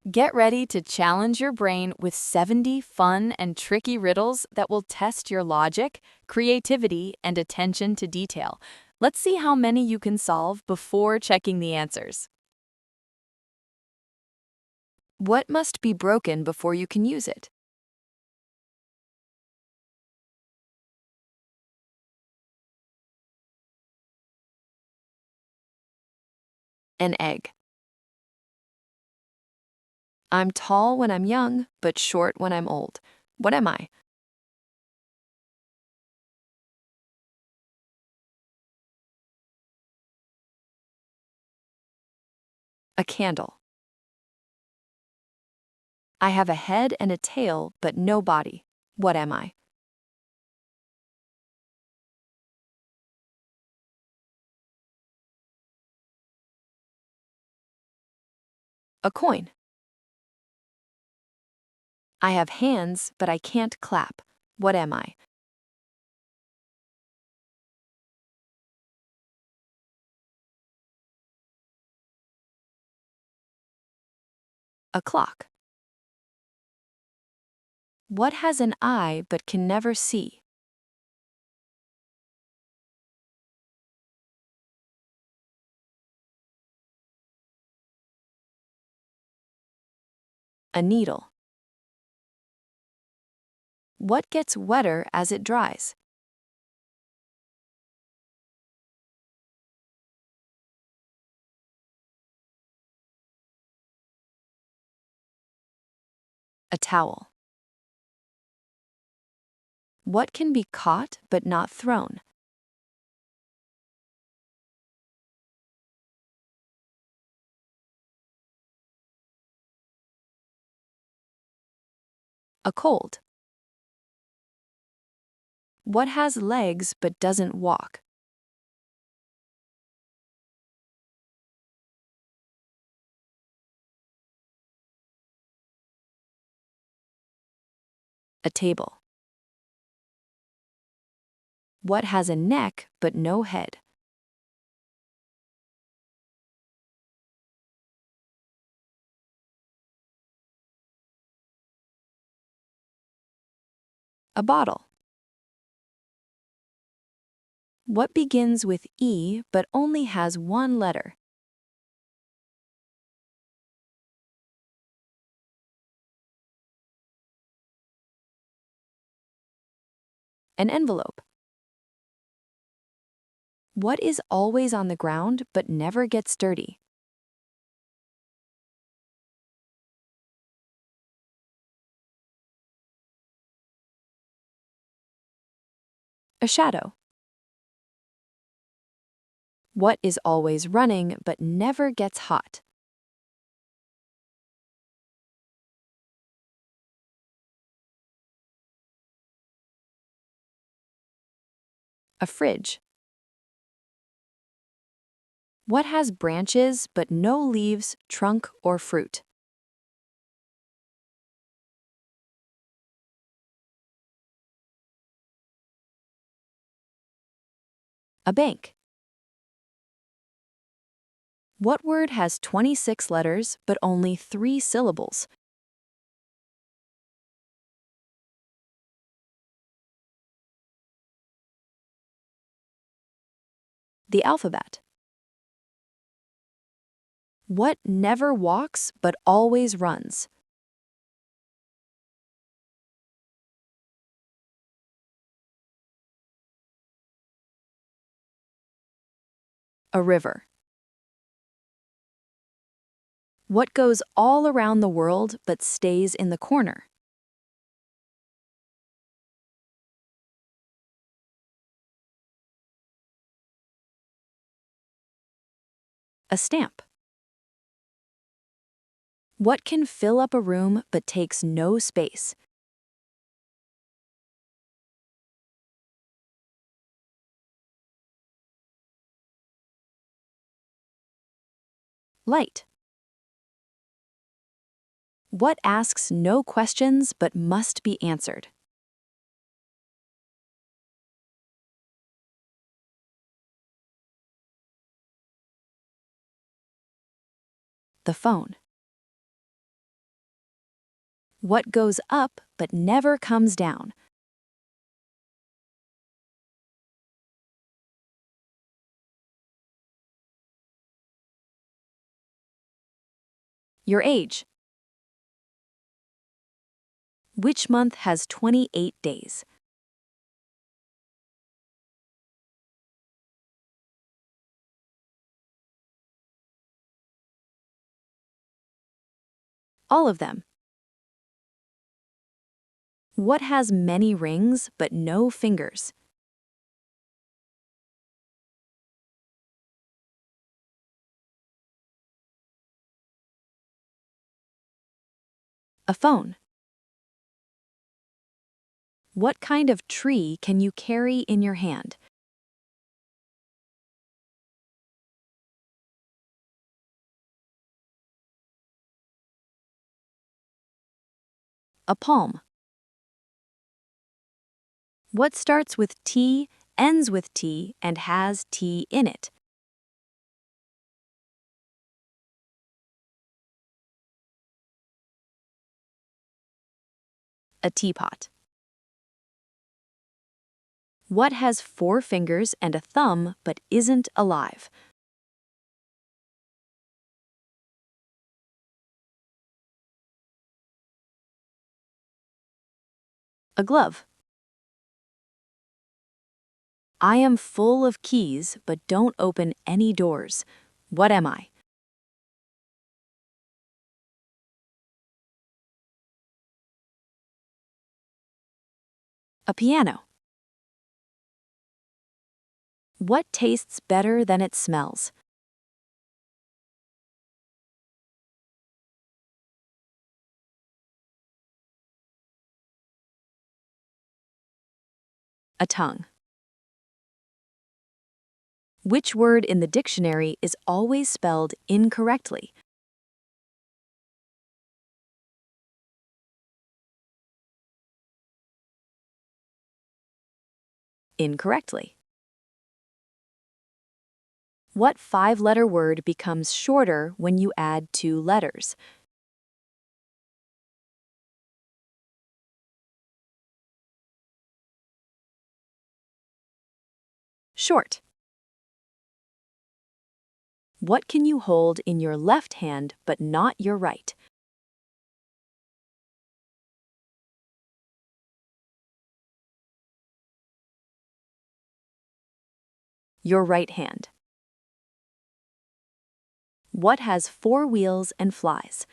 Get ready to challenge your brain with 70 fun and tricky riddles that will test your logic, creativity, and attention to detail. Let's see how many you can solve before checking the answers. What must be broken before you can use it? An egg. I'm tall when I'm young, but short when I'm old. What am I? A candle. I have a head and a tail, but no body. What am I? A coin. I have hands, but I can't clap. What am I? A clock. What has an eye but can never see? A needle. What gets wetter as it dries? A towel. What can be caught but not thrown? A cold. What has legs but doesn't walk? A table. What has a neck but no head? A bottle. What begins with E but only has one letter? An envelope. What is always on the ground but never gets dirty? A shadow. What is always running but never gets hot? A fridge. What has branches but no leaves, trunk, or fruit? A bank. What word has 26 letters but only 3 syllables? The alphabet. What never walks but always runs? A river. What goes all around the world but stays in the corner? A stamp. What can fill up a room but takes no space? Light. What asks no questions but must be answered? The phone. What goes up but never comes down? Your age. Which month has 28 days? All of them. What has many rings but no fingers? A phone. What kind of tree can you carry in your hand? A palm. What starts with T, ends with T, and has T in it? A teapot. What has 4 fingers and a thumb but isn't alive? A glove. I am full of keys but don't open any doors. What am I? A piano. What tastes better than it smells? A tongue. Which word in the dictionary is always spelled incorrectly? Incorrectly. What 5-letter word becomes shorter when you add 2 letters? Short. What can you hold in your left hand but not your right? Your right hand. What has 4 wheels and flies?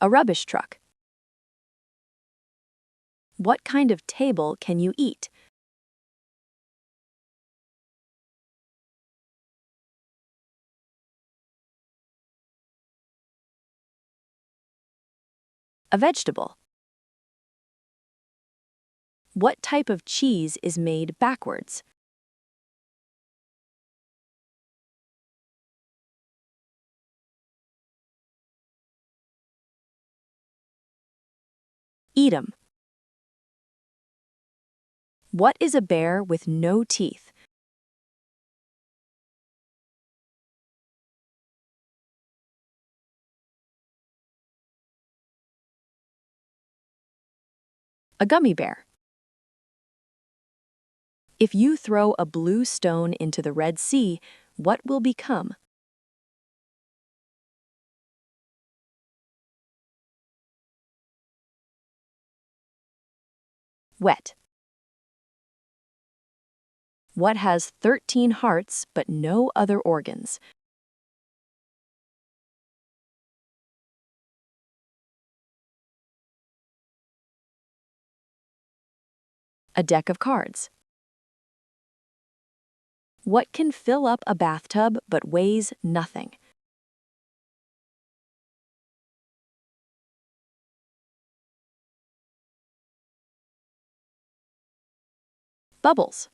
A rubbish truck. What kind of table can you eat? A vegetable. What type of cheese is made backwards? Eat 'em. What is a bear with no teeth? A gummy bear. If you throw a blue stone into the Red Sea, what will become? Wet. What has 13 hearts but no other organs? A deck of cards. What can fill up a bathtub but weighs nothing? Bubbles.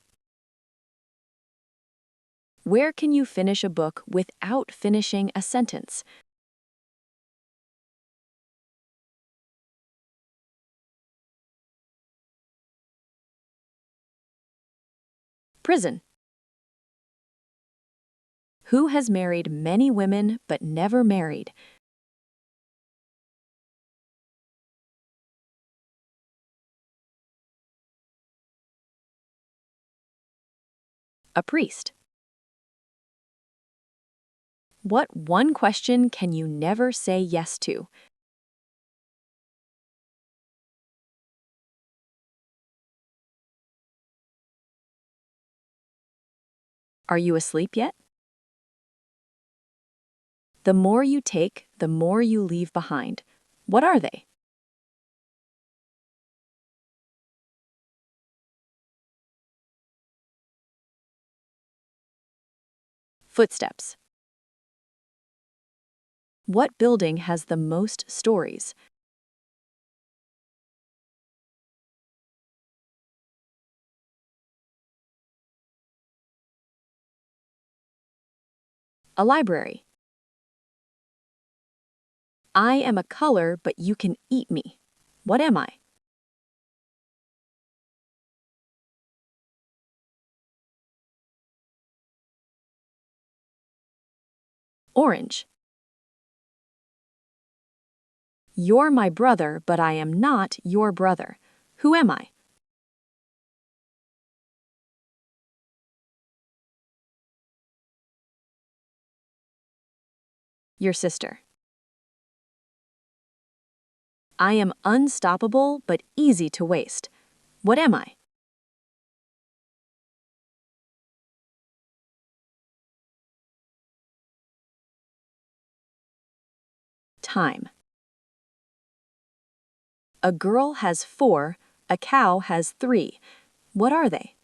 Where can you finish a book without finishing a sentence? Prison. Who has married many women but never married? A priest. What one question can you never say yes to? Are you asleep yet? The more you take, the more you leave behind. What are they? Footsteps. What building has the most stories? A library. I am a color, but you can eat me. What am I? Orange. You're my brother, but I am not your brother. Who am I? Your sister. I am unstoppable, but easy to waste. What am I? Time. A girl has 4, a cow has 3. What are they?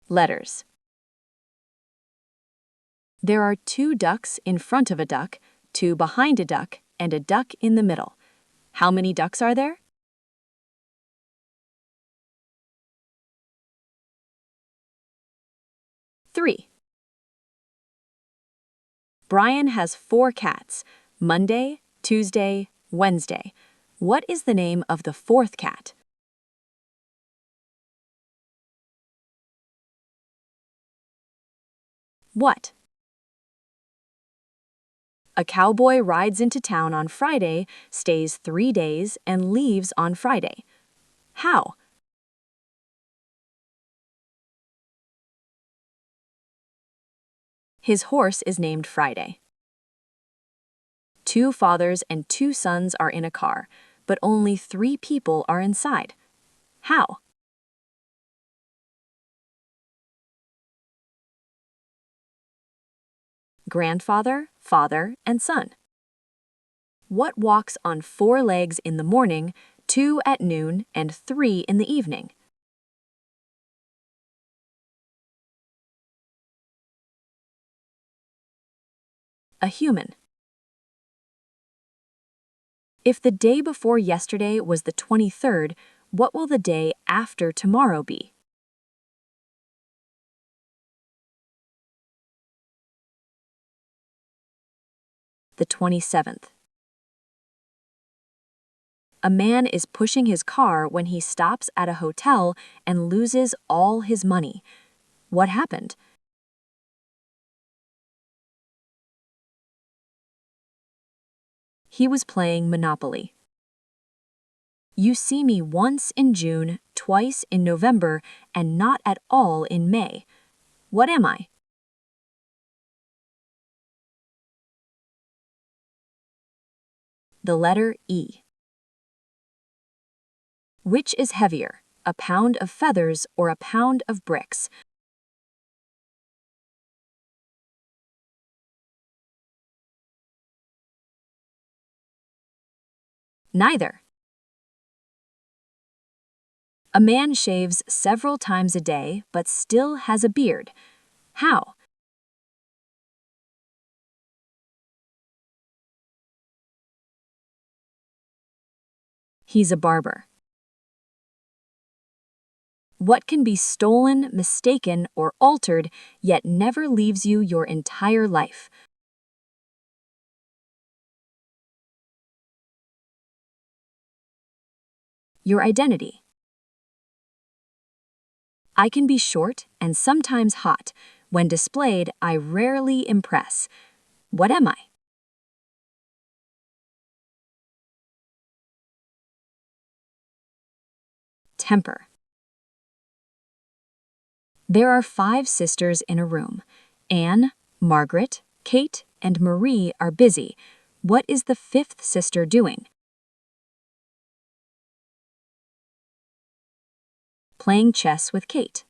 Letters. There are 2 ducks in front of a duck, 2 behind a duck, and a duck in the middle. How many ducks are there? 3. Brian has 4 cats, Monday, Tuesday, Wednesday. What is the name of the 4th cat? What? A cowboy rides into town on Friday, stays 3 days, and leaves on Friday. How? His horse is named Friday. 2 fathers and 2 sons are in a car, but only 3 people are inside. How? Grandfather, father, and son. What walks on 4 legs in the morning, 2 at noon, and 3 in the evening? A human. If the day before yesterday was the 23rd, what will the day after tomorrow be? The 27th. A man is pushing his car when he stops at a hotel and loses all his money. What happened? He was playing Monopoly. You see me once in June, twice in November, and not at all in May. What am I? The letter E. Which is heavier, a pound of feathers or a pound of bricks? Neither. A man shaves several times a day but still has a beard. How? He's a barber. What can be stolen, mistaken, or altered, yet never leaves you your entire life? Your identity. I can be short and sometimes hot. When displayed, I rarely impress. What am I? Temper. There are 5 sisters in a room. Anne, Margaret, Kate, and Marie are busy. What is the 5th sister doing? Playing chess with Kate.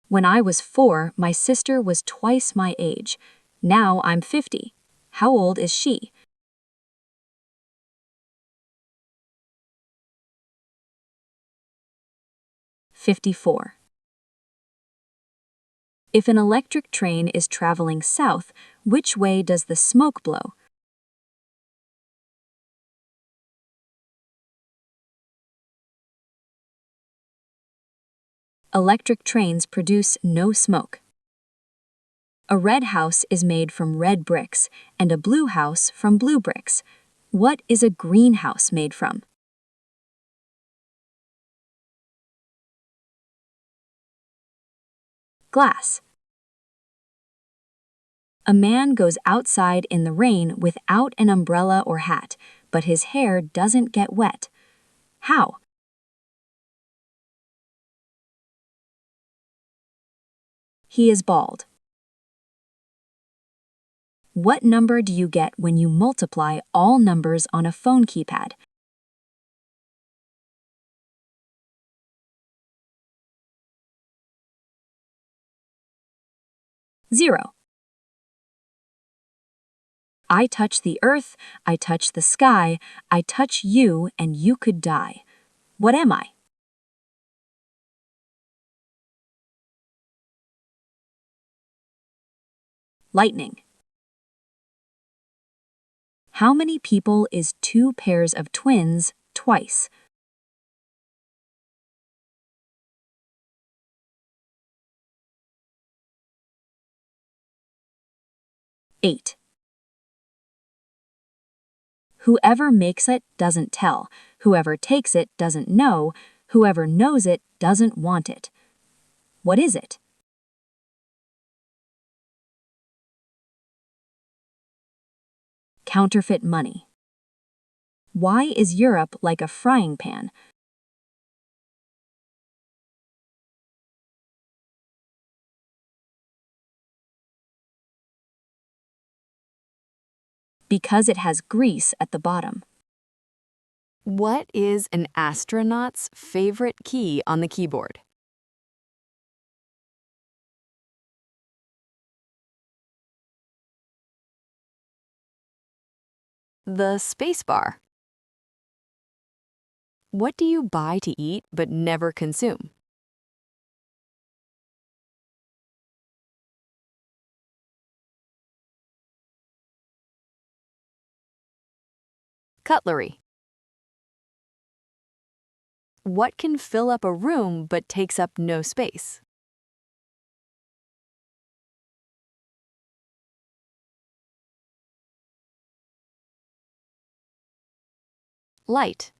When I was 4, my sister was twice my age. Now I'm 50. How old is she? "54. If an electric train is traveling south, which way does the smoke blow? Electric trains produce no smoke. A red house is made from red bricks and a blue house from blue bricks. What is a green house made from? Glass. A man goes outside in the rain without an umbrella or hat, but his hair doesn't get wet. How? He is bald. What number do you get when you multiply all numbers on a phone keypad? 0. I touch the earth, I touch the sky, I touch you and you could die. What am I? Lightning. How many people is 2 pairs of twins twice? 8. Whoever makes it doesn't tell. Whoever takes it doesn't know. Whoever knows it doesn't want it. What is it? Counterfeit money. Why is Europe like a frying pan? Because it has grease at the bottom. What is an astronaut's favorite key on the keyboard? The spacebar. What do you buy to eat but never consume? Cutlery. What can fill up a room but takes up no space? Light.